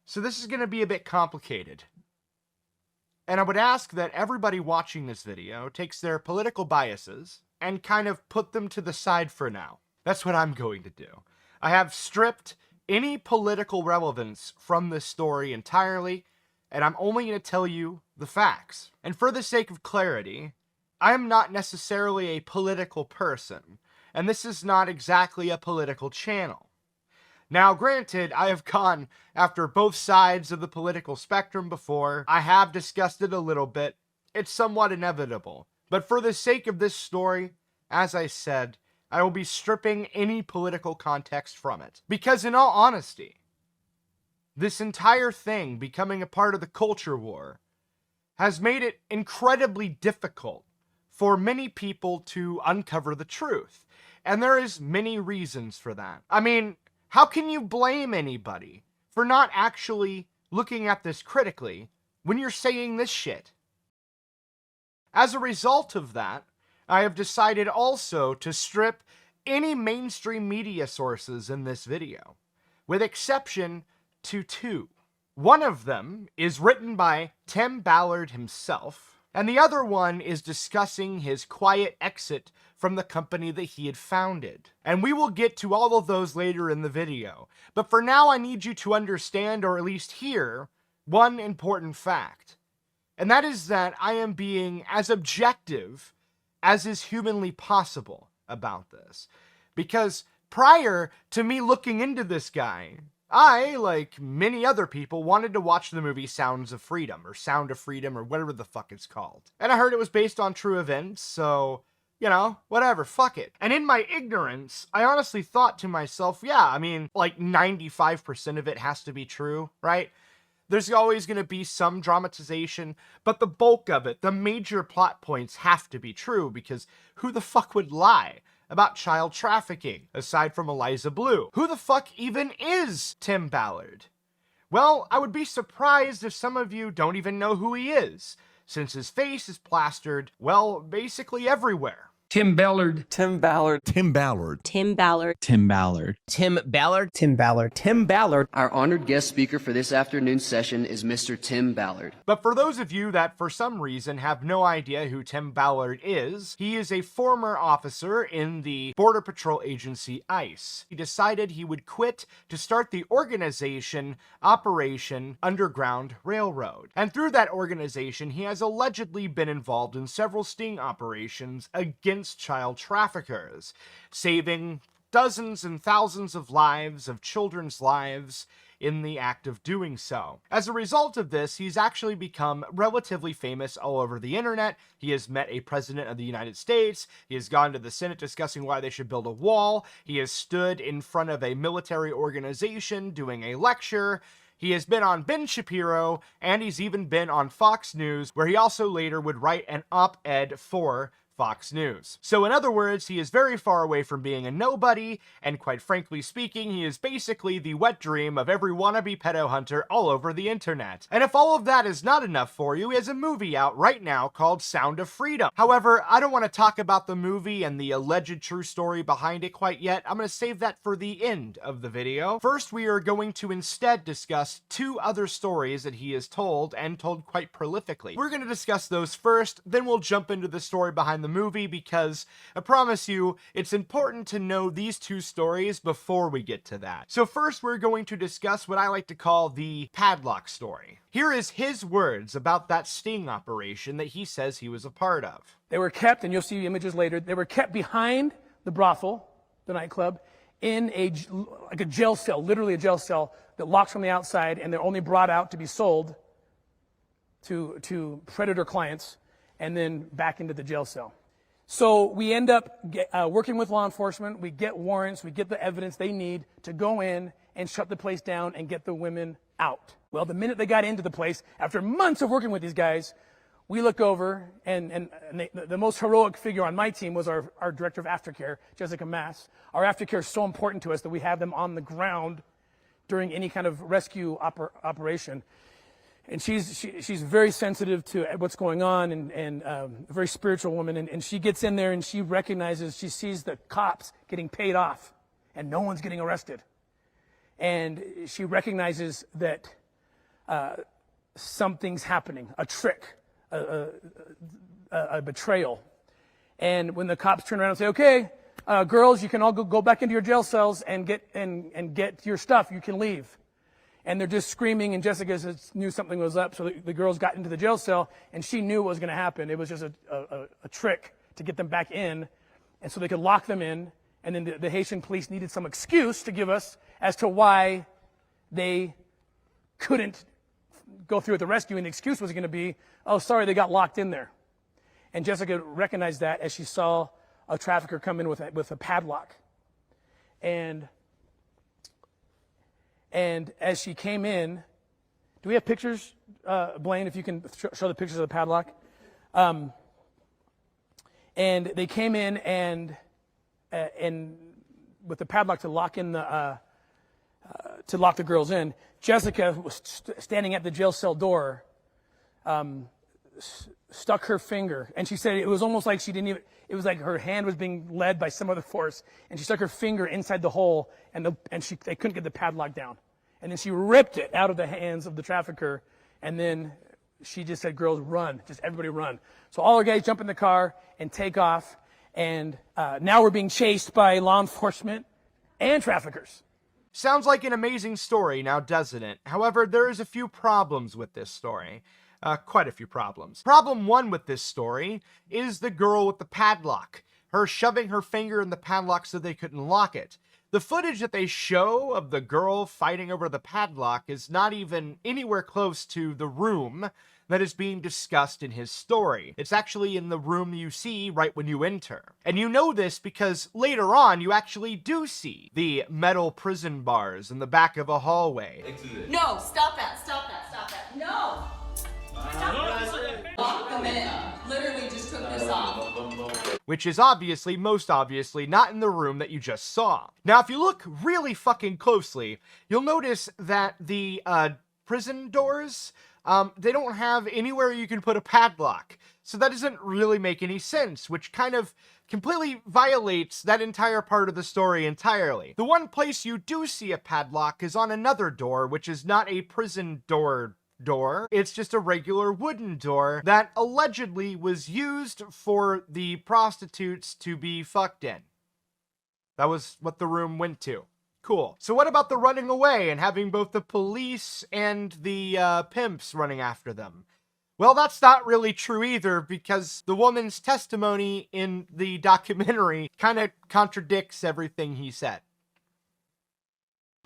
So this is going to be a bit complicated. And I would ask that everybody watching this video takes their political biases and kind of put them to the side for now. That's what I'm going to do. I have stripped any political relevance from this story entirely, and I'm only going to tell you the facts. And for the sake of clarity, I am not necessarily a political person, and this is not exactly a political channel. Now, granted, I have gone after both sides of the political spectrum before. I have discussed it a little bit. It's somewhat inevitable. But for the sake of this story, as I said, I will be stripping any political context from it. Because in all honesty, this entire thing becoming a part of the culture war has made it incredibly difficult for many people to uncover the truth. And there is many reasons for that. I mean, how can you blame anybody for not actually looking at this critically when you're saying this shit? As a result of that, I have decided also to strip any mainstream media sources in this video, with exception to two. One of them is written by Tim Ballard himself, and the other one is discussing his quiet exit from the company that he had founded. And we will get to all of those later in the video. But for now, I need you to understand, or at least hear, one important fact. And that is that I am being as objective as is humanly possible about this. Because prior to me looking into this guy, I, like many other people, wanted to watch the movie Sounds of Freedom, or Sound of Freedom, or whatever the fuck it's called. And I heard it was based on true events, so, you know, whatever, fuck it. And in my ignorance, I honestly thought to myself, yeah, I mean, like 95% of it has to be true, right? There's always going to be some dramatization, but the bulk of it, the major plot points have to be true, because who the fuck would lie about child trafficking, aside from Eliza Blue? Who the fuck even is Tim Ballard? Well, I would be surprised if some of you don't even know who he is, since his face is plastered, well, basically everywhere. Tim Ballard. Tim Ballard. Tim Ballard. Tim Ballard. Tim Ballard. Tim Ballard. Tim Ballard. Tim Ballard. Our honored guest speaker for this afternoon's session is Mr. Tim Ballard. But for those of you that for some reason have no idea who Tim Ballard is, he is a former officer in the Border Patrol agency ICE. He decided he would quit to start the organization Operation Underground Railroad. And through that organization, he has allegedly been involved in several sting operations against child traffickers, saving dozens and thousands of lives, of children's lives, in the act of doing so. As a result of this, he's actually become relatively famous all over the internet. He has met a president of the United States. He has gone to the Senate discussing why they should build a wall. He has stood in front of a military organization doing a lecture. He has been on Ben Shapiro, and he's even been on Fox News, where he also later would write an op-ed for Fox News. So in other words, he is very far away from being a nobody, and quite frankly speaking, he is basically the wet dream of every wannabe pedo hunter all over the internet. And if all of that is not enough for you, he has a movie out right now called Sound of Freedom. However, I don't want to talk about the movie and the alleged true story behind it quite yet. I'm going to save that for the end of the video. First, we are going to instead discuss two other stories that he has told, and told quite prolifically. We're going to discuss those first, then we'll jump into the story behind the movie, because I promise you it's important to know these two stories before we get to that. So first, we're going to discuss what I like to call the padlock story. Here is his words about that sting operation that he says he was a part of. They were kept, and you'll see images later, they were kept behind the brothel, the nightclub, in like a jail cell, literally a jail cell that locks from the outside, and they're only brought out to be sold to predator clients, and then back into the jail cell. So we end up working with law enforcement. We get warrants. We get the evidence they need to go in and shut the place down and get the women out. Well, the minute they got into the place, after months of working with these guys, we look over, and the most heroic figure on my team was our director of aftercare, Jessica Mass. Our aftercare is so important to us that we have them on the ground during any kind of rescue operation. And she's very sensitive to what's going on, and a very spiritual woman. And she gets in there and she recognizes, she sees the cops getting paid off and no one's getting arrested. And she recognizes that something's happening, a trick, a betrayal. And when the cops turn around and say, okay, girls, you can all go back into your jail cells and get your stuff, you can leave. And they're just screaming, and Jessica knew something was up, so the girls got into the jail cell, and she knew what was going to happen. It was just a trick to get them back in, and so they could lock them in, and then the Haitian police needed some excuse to give us as to why they couldn't go through with the rescue, and the excuse was going to be, oh, sorry, they got locked in there. And Jessica recognized that as she saw a trafficker come in with a padlock. And as she came in, do we have pictures, Blaine, if you can show the pictures of the padlock? And they came in and with the padlock to lock in the girls in. Jessica was standing at the jail cell door, stuck her finger, and she said it was almost like she didn't even, it was like her hand was being led by some other force, and she stuck her finger inside the hole, and they couldn't get the padlock down. And then she ripped it out of the hands of the trafficker, and then she just said, girls, run, just everybody run. So all our guys jump in the car and take off, and now we're being chased by law enforcement and traffickers. Sounds like an amazing story, now doesn't it? However, there is a few problems with this story. Quite a few problems. Problem one with this story is the girl with the padlock. Her shoving her finger in the padlock so they couldn't lock it. The footage that they show of the girl fighting over the padlock is not even anywhere close to the room that is being discussed in his story. It's actually in the room you see right when you enter. And you know this because later on you actually do see the metal prison bars in the back of a hallway. No, stop that, stop that, stop that. No! Lock them in. Literally just took this off. Which is obviously, most obviously, not in the room that you just saw. Now, if you look really fucking closely, you'll notice that the prison doors, they don't have anywhere you can put a padlock. So that doesn't really make any sense, which kind of completely violates that entire part of the story entirely. The one place you do see a padlock is on another door, which is not a prison door. It's just a regular wooden door that allegedly was used for the prostitutes to be fucked in. That was what the room went to. Cool. So what about the running away and having both the police and the pimps running after them? Well, that's not really true either, because the woman's testimony in the documentary kind of contradicts everything he said.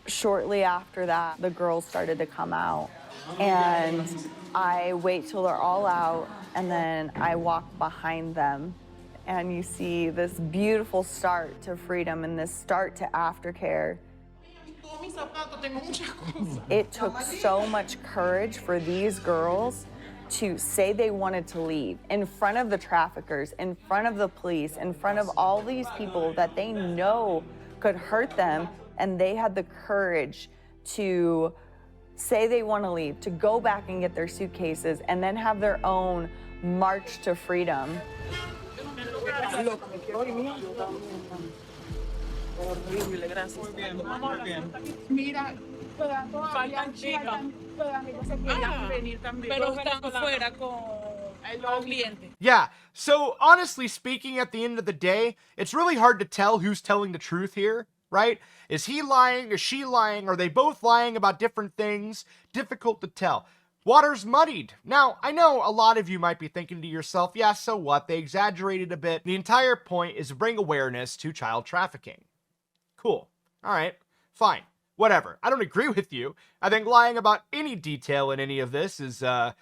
Shortly after that, the girls started to come out, and I wait till they're all out, and then I walk behind them, and you see this beautiful start to freedom and this start to aftercare. It took so much courage for these girls to say they wanted to leave in front of the traffickers, in front of the police, in front of all these people that they know could hurt them. And they had the courage to say they want to leave, to go back and get their suitcases, and then have their own march to freedom. Yeah, so honestly speaking, at the end of the day, it's really hard to tell who's telling the truth here. Right? Is he lying? Is she lying? Are they both lying about different things? Difficult to tell. Water's muddied. Now, I know a lot of you might be thinking to yourself, yeah, so what? They exaggerated a bit. The entire point is to bring awareness to child trafficking. Cool. All right. Fine. Whatever. I don't agree with you. I think lying about any detail in any of this is a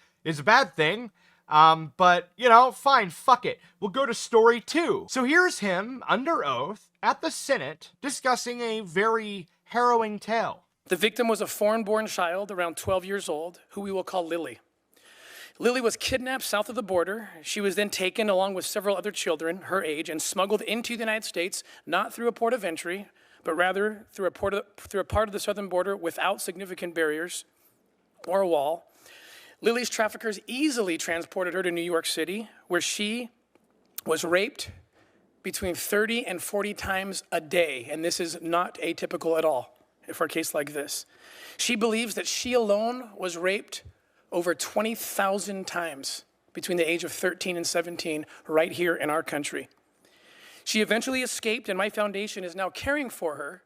bad thing. But, you know, fine, fuck it. We'll go to story 2. So here's him, under oath, at the Senate, discussing a very harrowing tale. The victim was a foreign-born child around 12 years old, who we will call Lily. Lily was kidnapped south of the border. She was then taken along with several other children her age and smuggled into the United States, not through a port of entry, but rather through a part of the southern border without significant barriers or a wall. Lily's traffickers easily transported her to New York City, where she was raped between 30 and 40 times a day, and this is not atypical at all. for a case like this. She believes that she alone was raped over 20,000 times between the age of 13 and 17 right here in our country. She eventually escaped, and my foundation is now caring for her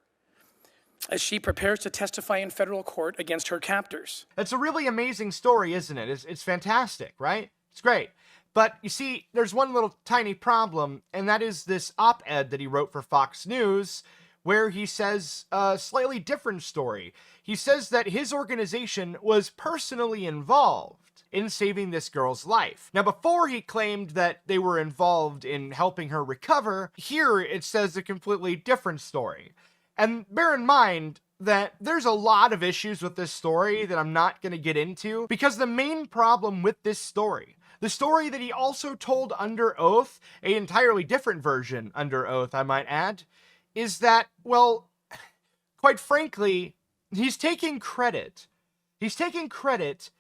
as she prepares to testify in federal court against her captors. It's a really amazing story, isn't it? It's fantastic, right? It's great. But you see, there's one little tiny problem, and that is this op-ed that he wrote for Fox News, where he says a slightly different story. He says that his organization was personally involved in saving this girl's life. Now, before he claimed that they were involved in helping her recover, here it says a completely different story. And bear in mind that there's a lot of issues with this story that I'm not going to get into, because the main problem with this story, the story that he also told under oath, an entirely different version under oath, I might add, is that, well, quite frankly, he's taking credit. He's taking credit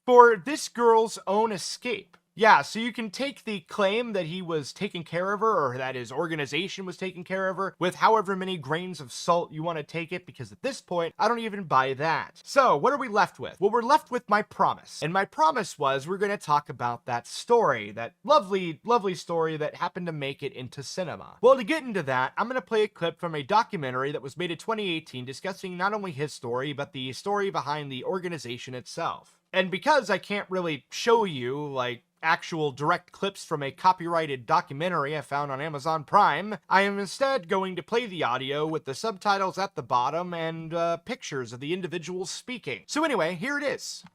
for this girl's own escape. Yeah, so you can take the claim that he was taking care of her, or that his organization was taking care of her, with however many grains of salt you want to take it, because at this point, I don't even buy that. So, what are we left with? Well, we're left with my promise. And my promise was we're going to talk about that story, that lovely, lovely story that happened to make it into cinema. Well, to get into that, I'm going to play a clip from a documentary that was made in 2018 discussing not only his story, but the story behind the organization itself. And because I can't really show you, like, actual direct clips from a copyrighted documentary I found on Amazon Prime, I am instead going to play the audio with the subtitles at the bottom and pictures of the individuals speaking. So anyway, here it is.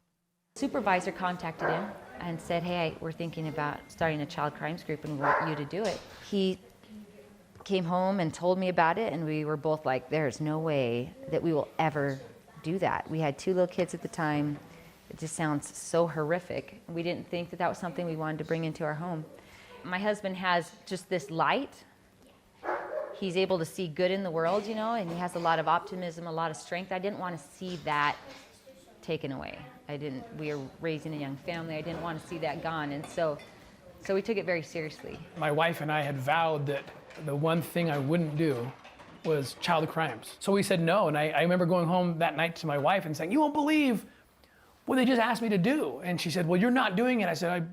Supervisor contacted him and said, hey, we're thinking about starting a child crimes group and we want you to do it. He came home and told me about it, and we were both like, there's no way that we will ever do that. We had 2 little kids at the time. It just sounds so horrific. We didn't think that that was something we wanted to bring into our home. My husband has just this light. He's able to see good in the world, you know, and he has a lot of optimism, a lot of strength. I didn't want to see that taken away. We were raising a young family. I didn't want to see that gone. And so we took it very seriously. My wife and I had vowed that the one thing I wouldn't do was child crimes. So we said no, and I remember going home that night to my wife and saying, you won't believe what they just asked me to do. And she said, well, you're not doing it. I said,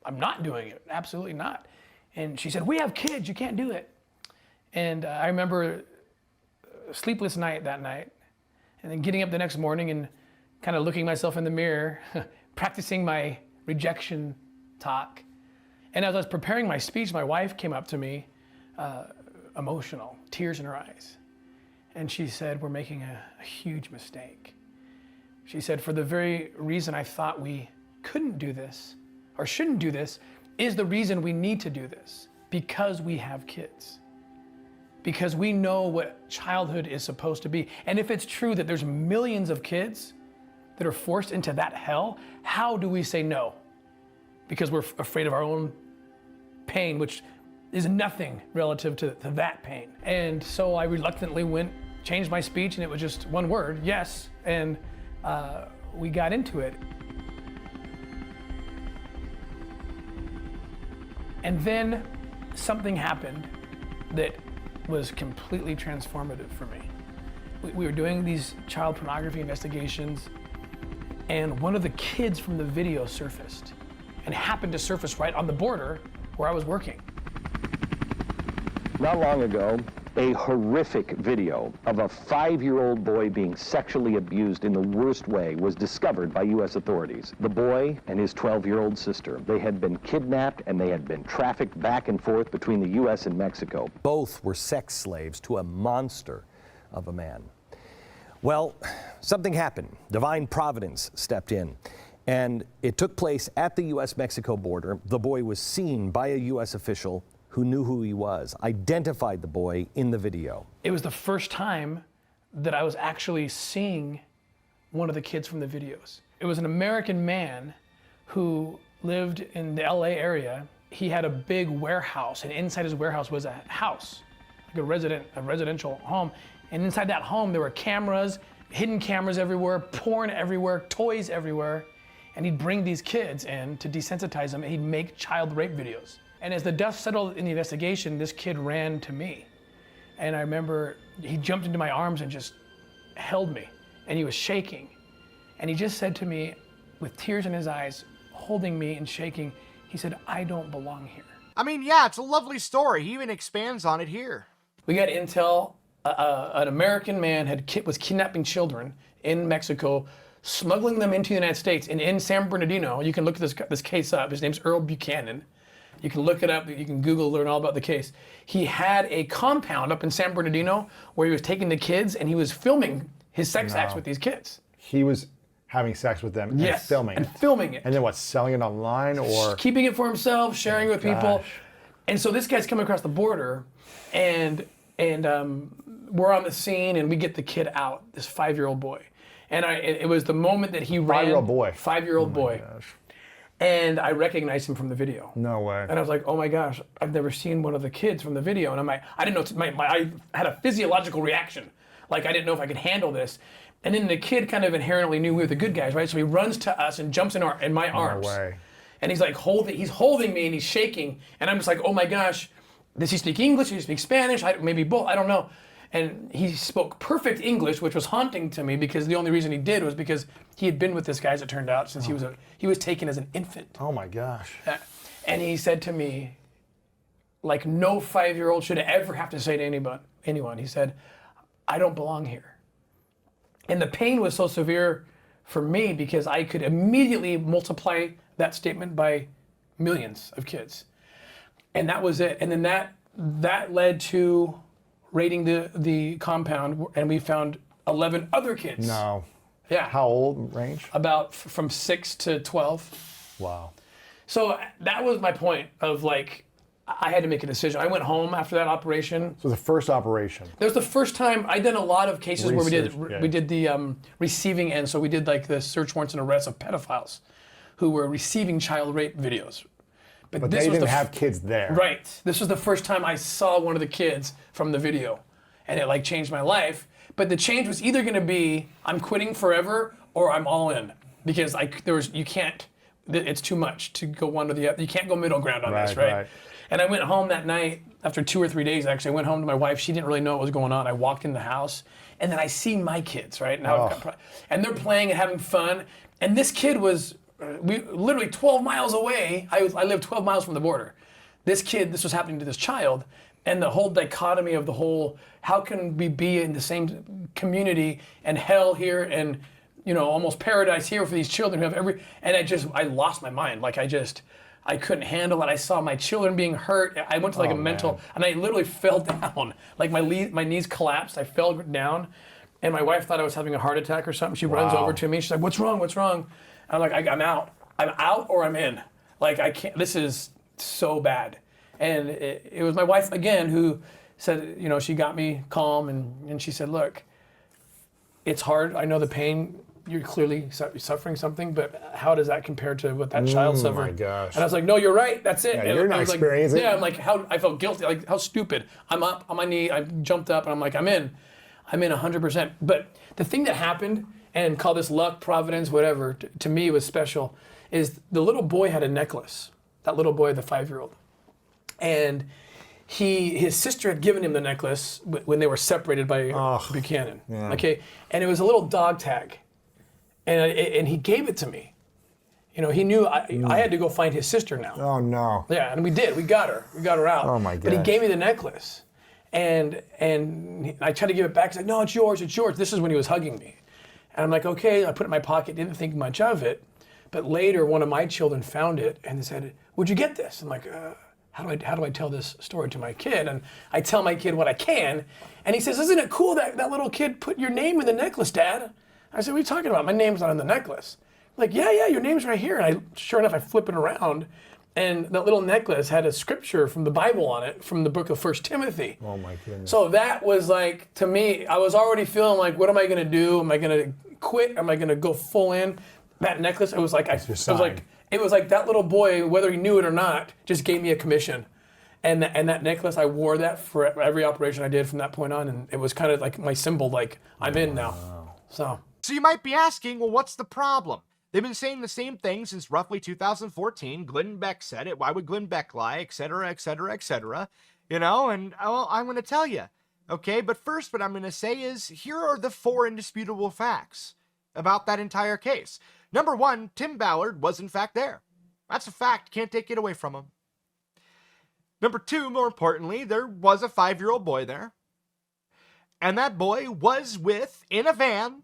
I'm not doing it, absolutely not. And she said, we have kids, you can't do it. And I remember a sleepless night that night, and then getting up the next morning and kind of looking myself in the mirror, practicing my rejection talk. And as I was preparing my speech, my wife came up to me, emotional, tears in her eyes. And she said, we're making a huge mistake. She said, for the very reason I thought we couldn't do this, or shouldn't do this, is the reason we need to do this. Because we have kids. Because we know what childhood is supposed to be. And if it's true that there's millions of kids that are forced into that hell, how do we say no? Because we're afraid of our own pain, which is nothing relative to that pain. And so I reluctantly changed my speech, and it was just one word, yes. And we got into it. And then something happened that was completely transformative for me. We were doing these child pornography investigations, and one of the kids from the video surfaced, and happened to surface right on the border where I was working. Not long ago, a horrific video of a 5-year-old boy being sexually abused in the worst way was discovered by U.S. authorities. The boy and his 12-year-old sister, they had been kidnapped and they had been trafficked back and forth between the U.S. and Mexico. Both were sex slaves to a monster of a man. Well, something happened. Divine providence stepped in, and it took place at the U.S.-Mexico border. The boy was seen by a U.S. official who knew who he was, identified the boy in the video. It was the first time that I was actually seeing one of the kids from the videos. It was an American man who lived in the LA area. He had a big warehouse, and inside his warehouse was a house, like a residential home. And inside that home, there were cameras, hidden cameras everywhere, porn everywhere, toys everywhere. And he'd bring these kids in to desensitize them, and he'd make child rape videos. And as the dust settled in the investigation, this kid ran to me. And I remember he jumped into my arms and just held me, and he was shaking. And he just said to me, with tears in his eyes, holding me and shaking, he said, "I don't belong here." I mean, yeah, it's a lovely story. He even expands on it here. We got intel, an American man was kidnapping children in Mexico, smuggling them into the United States. And in San Bernardino, you can look at this case up. His name's Earl Buchanan. You can look it up. You can Google, learn all about the case. He had a compound up in San Bernardino where he was taking the kids and he was filming his sex acts with these kids. He was having sex with them and filming it. And then what, selling it online or? Keeping it for himself, sharing it with people. And so this guy's coming across the border and we're on the scene and we get the kid out, this 5-year-old boy. And it was the moment that he ran. 5-year-old boy. 5-year-old boy. Gosh. And I recognized him from the video. No way. And I was like, oh my gosh, I've never seen one of the kids from the video. And I'm like, I didn't know, I had a physiological reaction. Like I didn't know if I could handle this. And then the kid kind of inherently knew we were the good guys, right? So he runs to us and jumps in my arms. No way. And he's like he's holding me and he's shaking. And I'm just like, oh my gosh, does he speak English? Does he speak Spanish? Maybe both, I don't know. And he spoke perfect English, which was haunting to me because the only reason he did was because he had been with this guy, as it turned out, since he was taken as an infant. Oh my gosh. And he said to me, like no 5-year-old should ever have to say to anyone, he said, "I don't belong here." And the pain was so severe for me because I could immediately multiply that statement by millions of kids. And that was it. And then that led to raiding the compound, and we found 11 other kids. No. Yeah. How old range? About from 6 to 12. Wow. So that was my point of like, I had to make a decision. I went home after that operation. So the first operation. That was the first time I'd done a lot of cases where we did the receiving end. So we did like the search warrants and arrests of pedophiles who were receiving child rape videos. But they didn't have kids there. Right. This was the first time I saw one of the kids from the video. And it like changed my life. But the change was either going to be I'm quitting forever or I'm all in. Because you can't, it's too much to go one or the other. You can't go middle ground on this, right? And I went home that night, after 2 or 3 days actually, I went home to my wife. She didn't really know what was going on. I walked in the house and then I see my kids, right? And they're playing and having fun. And this kid was, literally 12 miles away. I lived 12 miles from the border. This was happening to this child. And the whole dichotomy of the whole, how can we be in the same community and hell here and, almost paradise here for these children who have I lost my mind. Like I couldn't handle it. I saw my children being hurt. I went to and I literally fell down. Like my knees collapsed. I fell down. And my wife thought I was having a heart attack or something. She runs over to me. She's like, "What's wrong? What's wrong?" I'm like, I'm out. I'm out or I'm in. Like I can't, this is so bad. And it was my wife again who said, she got me calm and she said, "Look, it's hard. I know the pain. You're clearly suffering something, but how does that compare to what that child suffered?" Oh my gosh. And I was like, "No, you're right. That's it." Yeah, you're not experiencing it. Yeah, I'm like, I felt guilty. Like, how stupid. I'm up on my knee. I jumped up and I'm like, I'm in 100%. But the thing that happened, and call this luck, providence, whatever, to me was special, is the little boy had a necklace. That little boy, the 5-year-old. And his sister had given him the necklace when they were separated by Buchanan. Yeah. Okay, and it was a little dog tag. And he gave it to me. He knew I had to go find his sister now. Oh no. Yeah, and we did. We got her out. Oh my God. But he gave me the necklace. And I tried to give it back. He's like, "No, it's yours, it's yours." This is when he was hugging me. And I'm like, okay, I put it in my pocket, didn't think much of it. But later, one of my children found it and they said, "Where'd you get this?" I'm like, how do I tell this story to my kid? And I tell my kid what I can. And he says, "Isn't it cool that little kid put your name in the necklace, Dad?" I said, "What are you talking about? My name's not on the necklace." I'm like, yeah, your name's right here. And sure enough, I flip it around. And that little necklace had a scripture from the Bible on it, from the book of 1 Timothy. Oh my goodness. So that was like, to me, I was already feeling like, what am I gonna do? Am I gonna quit? Am I gonna go full in? That necklace, it was like, it was like that little boy, whether he knew it or not, just gave me a commission. And that necklace, I wore that for every operation I did from that point on. And it was kind of like my symbol, like, I'm in now. So you might be asking, well, what's the problem? They've been saying the same thing since roughly 2014. Glenn Beck said it. Why would Glenn Beck lie? Et cetera, et cetera, et cetera. And well, I'm going to tell you. Okay, but first what I'm going to say is here are the 4 indisputable facts about that entire case. Number 1, Tim Ballard was in fact there. That's a fact. Can't take it away from him. Number 2, more importantly, there was a 5-year-old boy there. And that boy was with, in a van,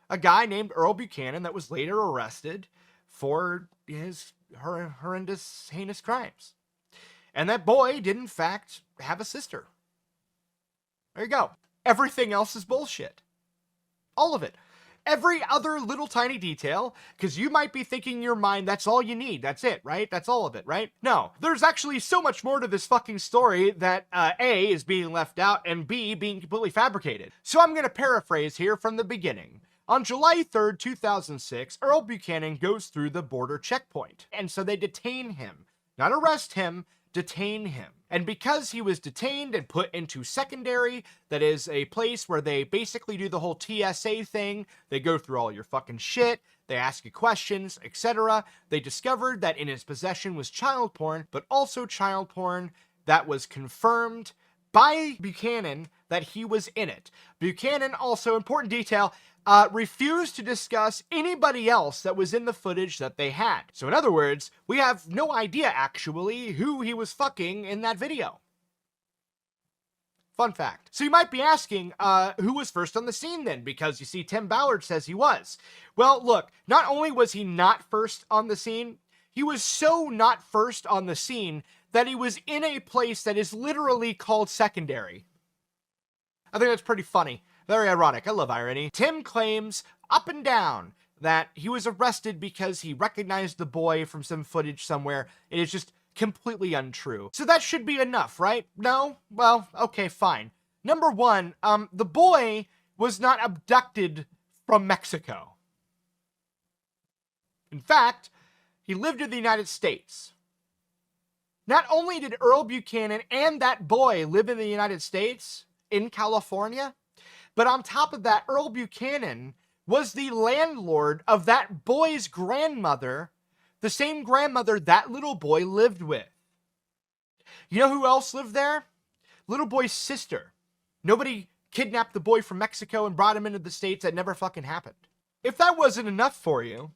a guy named Earl Buchanan that was later arrested for his horrendous, heinous crimes. And that boy did, in fact, have a sister. There you go. Everything else is bullshit. All of it. Every other little tiny detail, because you might be thinking in your mind, that's all you need. That's it, right? That's all of it, right? No. There's actually so much more to this fucking story that A, is being left out, and B, being completely fabricated. So I'm going to paraphrase here from the beginning. On July 3rd, 2006, Earl Buchanan goes through the border checkpoint. And so they detain him. Not arrest him, detain him. And because he was detained and put into secondary, that is a place where they basically do the whole TSA thing, they go through all your fucking shit, they ask you questions, etc. They discovered that in his possession was child porn, but also child porn that was confirmed by Buchanan that he was in it. Buchanan, also, important detail, refused to discuss anybody else that was in the footage that they had. So in other words, we have no idea actually who he was fucking in that video. Fun fact. So you might be asking, who was first on the scene then? Because you see, Tim Ballard says he was. Well, look, not only was he not first on the scene, he was so not first on the scene that he was in a place that is literally called secondary. I think that's pretty funny. Very ironic. I love irony. Tim claims up and down that he was arrested because he recognized the boy from some footage somewhere. It is just completely untrue. So that should be enough, right? No? Well, okay, fine. Number 1, the boy was not abducted from Mexico. In fact, he lived in the United States. Not only did Earl Buchanan and that boy live in the United States, in California, but on top of that, Earl Buchanan was the landlord of that boy's grandmother, the same grandmother that little boy lived with. You know who else lived there? Little boy's sister. Nobody kidnapped the boy from Mexico and brought him into the States. That never fucking happened. If that wasn't enough for you,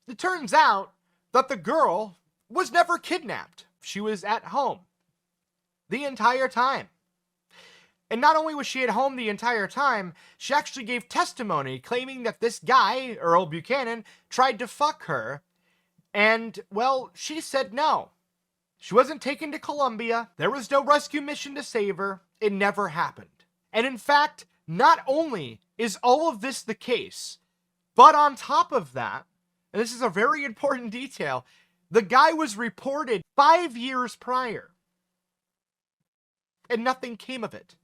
it turns out that the girl was never kidnapped. She was at home the entire time. And not only was she at home the entire time, she actually gave testimony claiming that this guy, Earl Buchanan, tried to fuck her. And, well, she said no. She wasn't taken to Colombia. There was no rescue mission to save her. It never happened. And in fact, not only is all of this the case, but on top of that, and this is a very important detail, the guy was reported 5 years prior. And nothing came of it.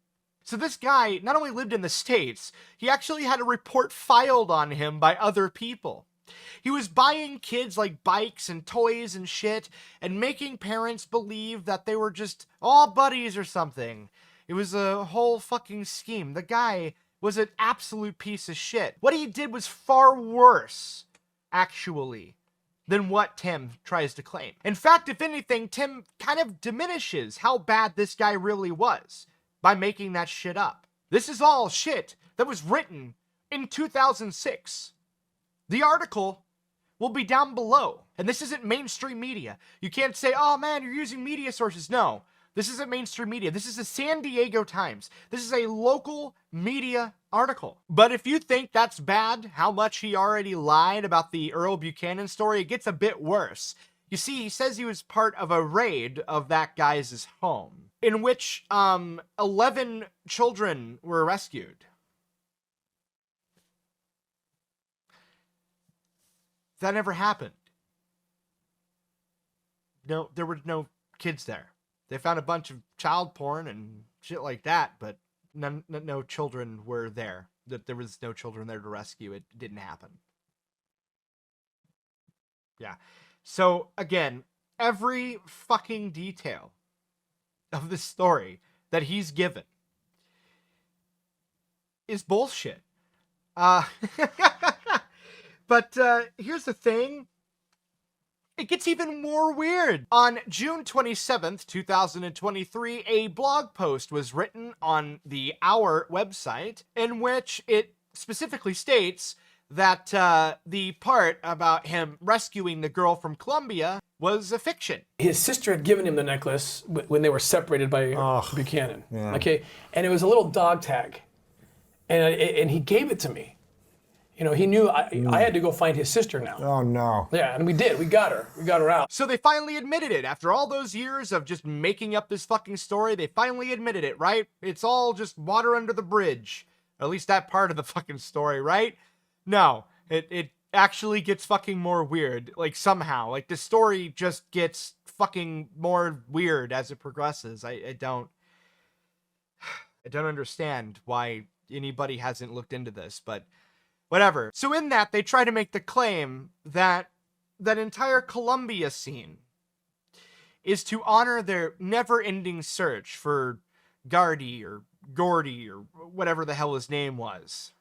So this guy not only lived in the States, he actually had a report filed on him by other people. He was buying kids like bikes and toys and shit and making parents believe that they were just all buddies or something. It was a whole fucking scheme. The guy was an absolute piece of shit. What he did was far worse, actually, than what Tim tries to claim. In fact, if anything, Tim kind of diminishes how bad this guy really was by making that shit up. This is all shit that was written in 2006. The article will be down below. And this isn't mainstream media. You can't say, oh man, you're using media sources. No, this isn't mainstream media. This is the San Diego Times. This is a local media article. But if you think that's bad, how much he already lied about the Earl Buchanan story, it gets a bit worse. You see, he says he was part of a raid of that guy's home, in which 11 children were rescued. That never happened. No, there were no kids there. They found a bunch of child porn and shit like that, but no children were there. There was no children there to rescue. It didn't happen. Yeah. So, again, every fucking detail of the story that he's given is bullshit. But here's the thing. It gets even more weird. On June 27th, 2023, a blog post was written on the O.U.R website in which it specifically states that the part about him rescuing the girl from Colombia was a fiction. His sister had given him the necklace when they were separated by Buchanan. Yeah. Okay, and it was a little dog tag, and he gave it to me. You know, he knew I had to go find his sister now. Oh no. Yeah, and we did. We got her. We got her out. So they finally admitted it. After all those years of just making up this fucking story, they finally admitted it, right? It's all just water under the bridge. At least that part of the fucking story, right? No, it actually gets fucking more weird. Like somehow, like the story just gets fucking more weird as it progresses. I don't understand why anybody hasn't looked into this, but whatever. So in that, they try to make the claim that that entire Colombia scene is to honor their never-ending search for Gardy or Gordy or whatever the hell his name was.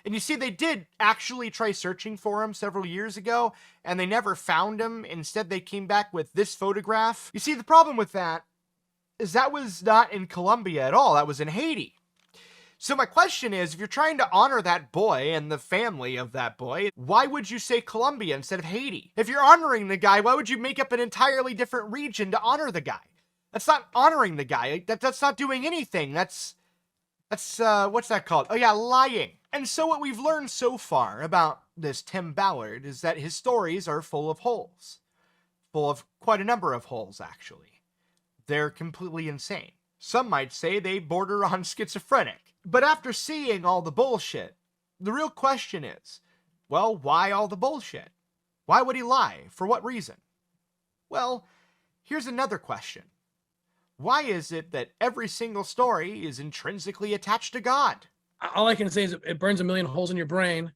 And you see, they did actually try searching for him several years ago, and they never found him. Instead, they came back with this photograph. You see, the problem with that is that was not in Colombia at all. That was in Haiti. So my question is, if you're trying to honor that boy and the family of that boy, why would you say Colombia instead of Haiti? If you're honoring the guy, why would you make up an entirely different region to honor the guy? That's not honoring the guy. That's not doing anything. That's what's that called? Oh yeah, lying. And so what we've learned so far about this Tim Ballard is that his stories are full of holes. Full of quite a number of holes, actually. They're completely insane. Some might say they border on schizophrenic. But after seeing all the bullshit, the real question is, well, why all the bullshit? Why would he lie? For what reason? Well, here's another question. Why is it that every single story is intrinsically attached to God? All I can say is it burns a million holes in your brain,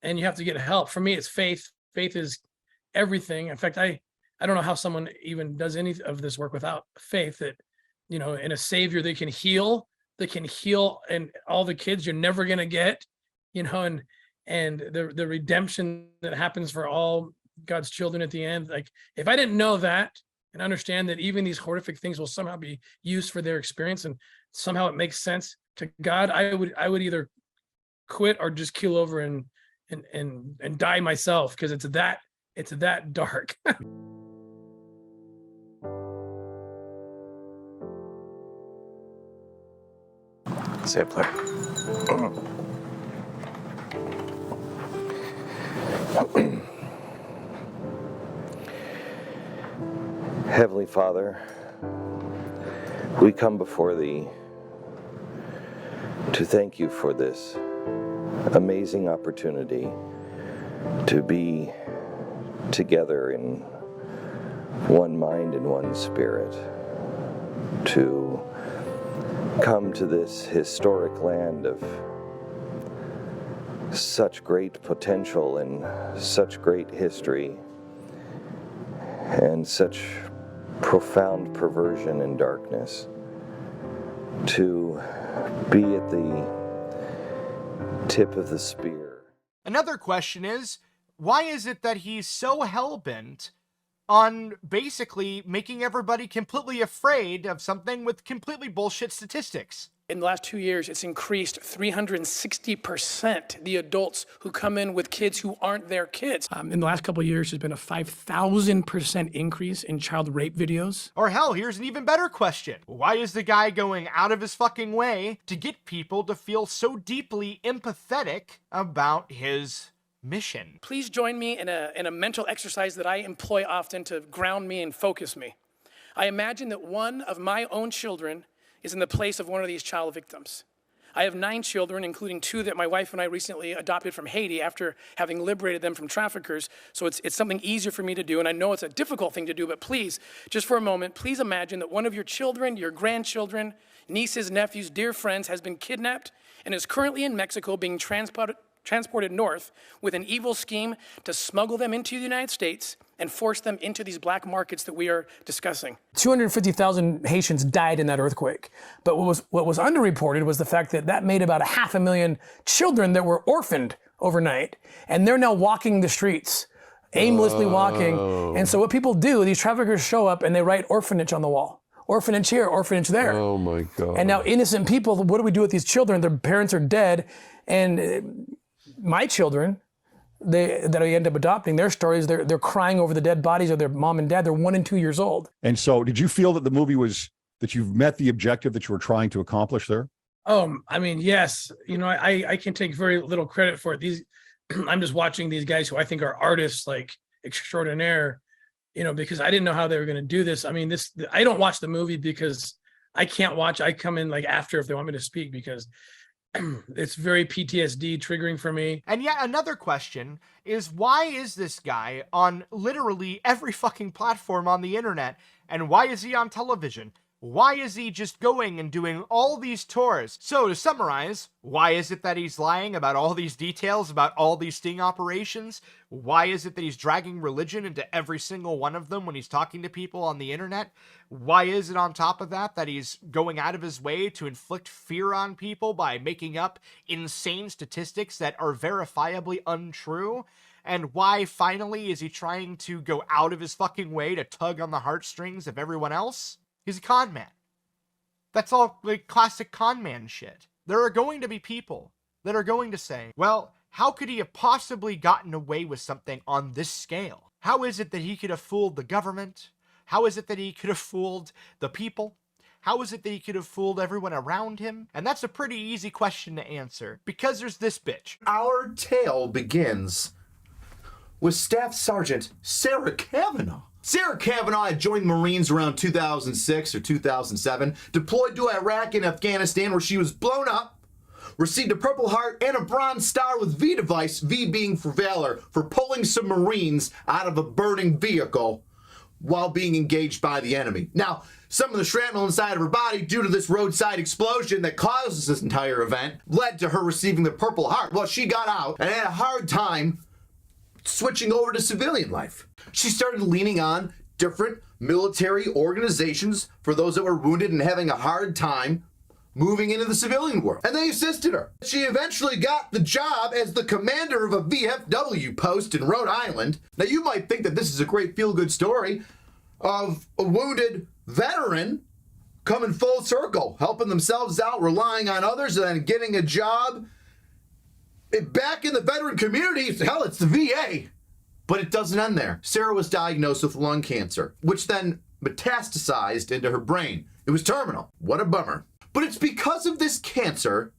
and you have to get help. For me, it's faith. Faith is everything. In fact, I don't know how someone even does any of this work without faith that, you know, in a savior that can heal, and all the kids you're never going to get, you know, and the redemption that happens for all God's children at the end. Like, if I didn't know that and understand that even these horrific things will somehow be used for their experience and somehow it makes sense to God, I would either quit or just keel over and die myself, because it's that dark. Say it, play. Heavenly Father, we come before Thee to thank You for this amazing opportunity to be together in one mind and one spirit, to come to this historic land of such great potential and such great history and such profound perversion and darkness, to be at the tip of the spear. Another question is, why is it that he's so hell-bent on basically making everybody completely afraid of something with completely bullshit statistics? In the last 2 years, it's increased 360% the adults who come in with kids who aren't their kids. In the last couple of years, there's been a 5,000% increase in child rape videos. Or hell, here's an even better question. Why is the guy going out of his fucking way to get people to feel so deeply empathetic about his mission? Please join me in a mental exercise that I employ often to ground me and focus me. I imagine that one of my own children is in the place of one of these child victims. I have 9 children, including 2 that my wife and I recently adopted from Haiti after having liberated them from traffickers. So it's something easier for me to do, and I know it's a difficult thing to do, but please, just for a moment, please imagine that one of your children, your grandchildren, nieces, nephews, dear friends has been kidnapped and is currently in Mexico being transported north with an evil scheme to smuggle them into the United States and force them into these black markets that we are discussing. 250,000 Haitians died in that earthquake. But what was underreported was the fact that made about 500,000 children that were orphaned overnight. And they're now walking the streets, aimlessly walking. And so what people do, these traffickers show up and they write orphanage on the wall. Orphanage here, orphanage there. Oh my God. And now innocent people, what do we do with these children? Their parents are dead. And my children, that I end up adopting, their stories, they're crying over the dead bodies of their mom and dad. They're 1 and 2 years old. And so did you feel that the movie that you've met the objective that you were trying to accomplish there? I mean, yes. You know, I can take very little credit for it. I'm just watching these guys who I think are artists like extraordinaire, you know, because I didn't know how they were going to do this. I mean, I don't watch the movie because I can't watch. I come in like after if they want me to speak because it's very PTSD triggering for me. And yet another question is, why is this guy on literally every fucking platform on the internet? And why is he on television? Why is he just going and doing all these tours? So to summarize, why is it that he's lying about all these details, about all these sting operations? Why is it that he's dragging religion into every single one of them when he's talking to people on the internet? Why is it on top of that he's going out of his way to inflict fear on people by making up insane statistics that are verifiably untrue? And why finally is he trying to go out of his fucking way to tug on the heartstrings of everyone else? He's a con man. That's all like classic con man shit. There are going to be people that are going to say, well, how could he have possibly gotten away with something on this scale? How is it that he could have fooled the government? How is it that he could have fooled the people? How is it that he could have fooled everyone around him? And that's a pretty easy question to answer, because there's this bitch. Our tale begins with Staff Sergeant Sarah Kavanaugh. Sarah Kavanaugh had joined the Marines around 2006 or 2007, deployed to Iraq and Afghanistan where she was blown up, received a Purple Heart and a Bronze Star with V device, V being for valor, for pulling some Marines out of a burning vehicle while being engaged by the enemy. Now, some of the shrapnel inside of her body, due to this roadside explosion that causes this entire event, led to her receiving the Purple Heart. Well, she got out and had a hard time switching over to civilian life. She started leaning on different military organizations for those that were wounded and having a hard time moving into the civilian world. And they assisted her. She eventually got the job as the commander of a VFW post in Rhode Island. Now you might think that this is a great feel-good story of a wounded veteran coming full circle, helping themselves out, relying on others, and then getting a job back in the veteran community. Hell, it's the VA. But it doesn't end there. Sarah was diagnosed with lung cancer, which then metastasized into her brain. It was terminal. What a bummer. But it's because of this cancer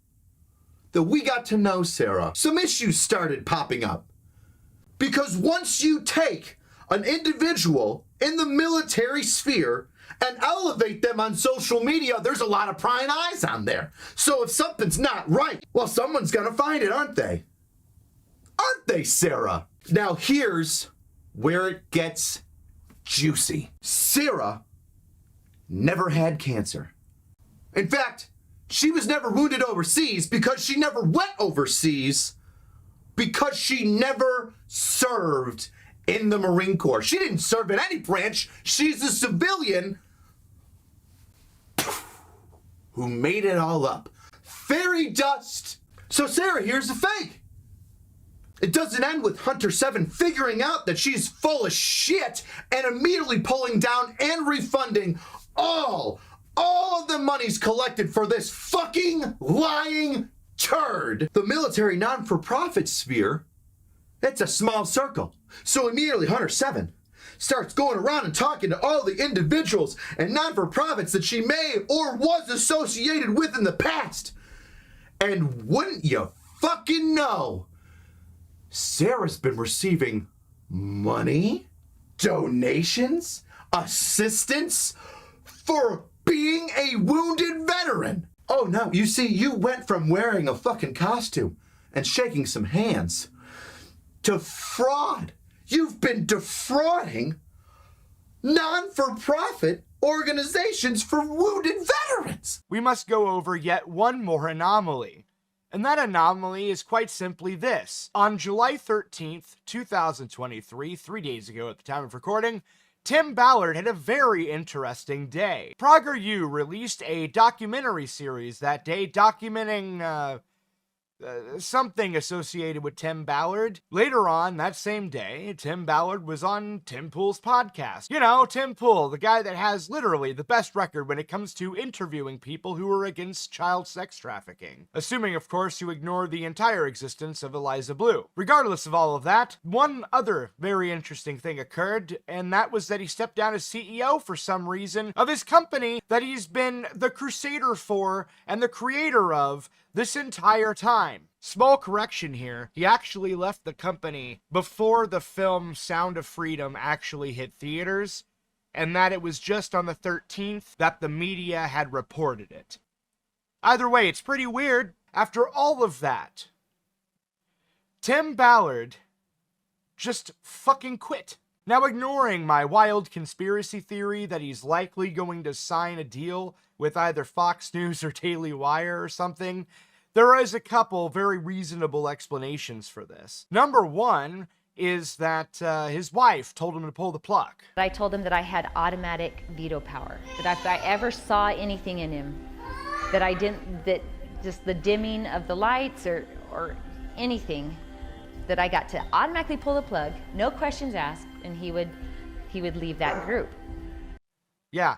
that we got to know Sarah. Some issues started popping up. Because once you take an individual in the military sphere and elevate them on social media, there's a lot of prying eyes on there. So if something's not right, well, someone's gonna find it, aren't they? Aren't they, Sarah? Now here's where it gets juicy. Sarah never had cancer. In fact, she was never wounded overseas because she never went overseas because she never served in the Marine Corps. She didn't serve in any branch. She's a civilian who made it all up. Fairy dust. So Sarah, here's the fake. It doesn't end with Hunter 7 figuring out that she's full of shit and immediately pulling down and refunding all of the monies collected for this fucking lying turd. The military non-for-profit sphere, it's a small circle. So immediately Hunter 7 starts going around and talking to all the individuals and non-for-profits that she may or was associated with in the past. And wouldn't you fucking know, Sarah's been receiving money, donations, assistance for being a wounded veteran. Oh no, you see, you went from wearing a fucking costume and shaking some hands to fraud. You've been defrauding non-for-profit organizations for wounded veterans. We must go over yet one more anomaly. And that anomaly is quite simply this. On July 13th, 2023, 3 days ago at the time of recording, Tim Ballard had a very interesting day. PragerU released a documentary series that day documenting, something associated with Tim Ballard. Later on that same day, Tim Ballard was on Tim Pool's podcast. You know, Tim Pool, the guy that has literally the best record when it comes to interviewing people who are against child sex trafficking. Assuming, of course, you ignore the entire existence of Eliza Blue. Regardless of all of that, one other very interesting thing occurred, and that was that he stepped down as CEO for some reason of his company that he's been the crusader for and the creator of this entire time. Small correction here, he actually left the company before the film Sound of Freedom actually hit theaters, and that it was just on the 13th that the media had reported it. Either way, it's pretty weird. After all of that, Tim Ballard just fucking quit. Now, ignoring my wild conspiracy theory that he's likely going to sign a deal with either Fox News or Daily Wire or something, there is a couple very reasonable explanations for this. Number one is that his wife told him to pull the plug. I told him that I had automatic veto power, that if I ever saw anything in him that just the dimming of the lights or anything, that I got to automatically pull the plug, no questions asked, and he would leave that group. Yeah,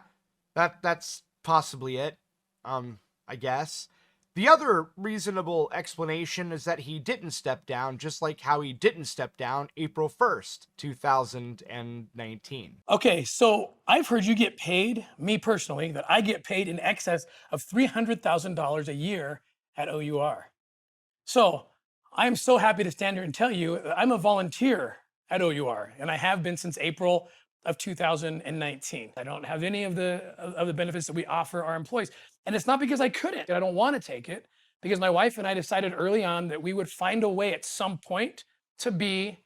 that's possibly it, I guess. The other reasonable explanation is that he didn't step down, just like how he didn't step down April 1st, 2019. Okay, so I've heard you get paid, me personally, that I get paid in excess of $300,000 a year at O.U.R. So I'm so happy to stand here and tell you that I'm a volunteer at O.U.R. and I have been since April of 2019. I don't have any of the benefits that we offer our employees. And it's not because I couldn't. I don't want to take it, because my wife and I decided early on that we would find a way at some point to be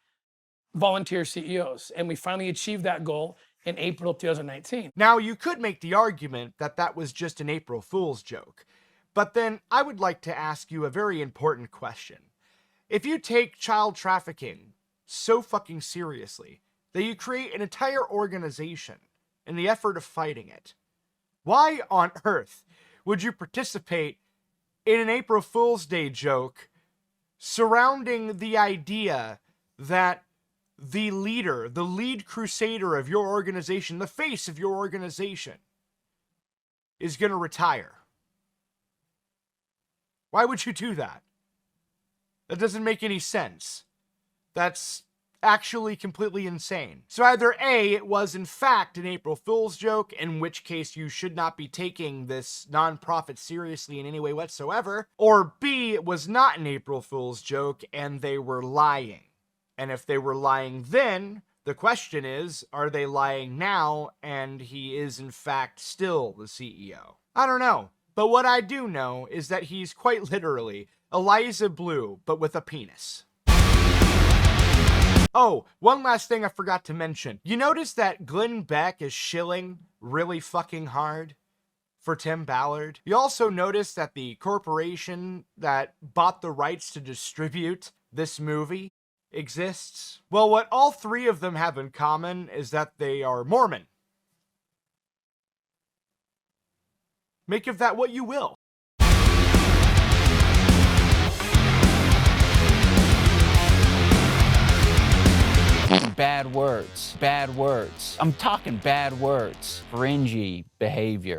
volunteer CEOs. And we finally achieved that goal in April of 2019. Now, you could make the argument that that was just an April Fool's joke. But then I would like to ask you a very important question. If you take child trafficking so fucking seriously that you create an entire organization in the effort of fighting it, why on earth would you participate in an April Fool's Day joke surrounding the idea that the leader, the lead crusader of your organization, the face of your organization, is going to retire? Why would you do that? That doesn't make any sense. That's actually completely insane. So either A, it was in fact an April Fool's joke, in which case you should not be taking this nonprofit seriously in any way whatsoever, or B, it was not an April Fool's joke and they were lying. And if they were lying then, the question is, are they lying now and he is in fact still the CEO? I don't know. But what I do know is that he's quite literally Eliza Blue, but with a penis. Oh, one last thing I forgot to mention. You notice that Glenn Beck is shilling really fucking hard for Tim Ballard? You also notice that the corporation that bought the rights to distribute this movie exists? Well, what all three of them have in common is that they are Mormon. Make of that what you will. Bad words. I'm talking bad words. Fringy behavior.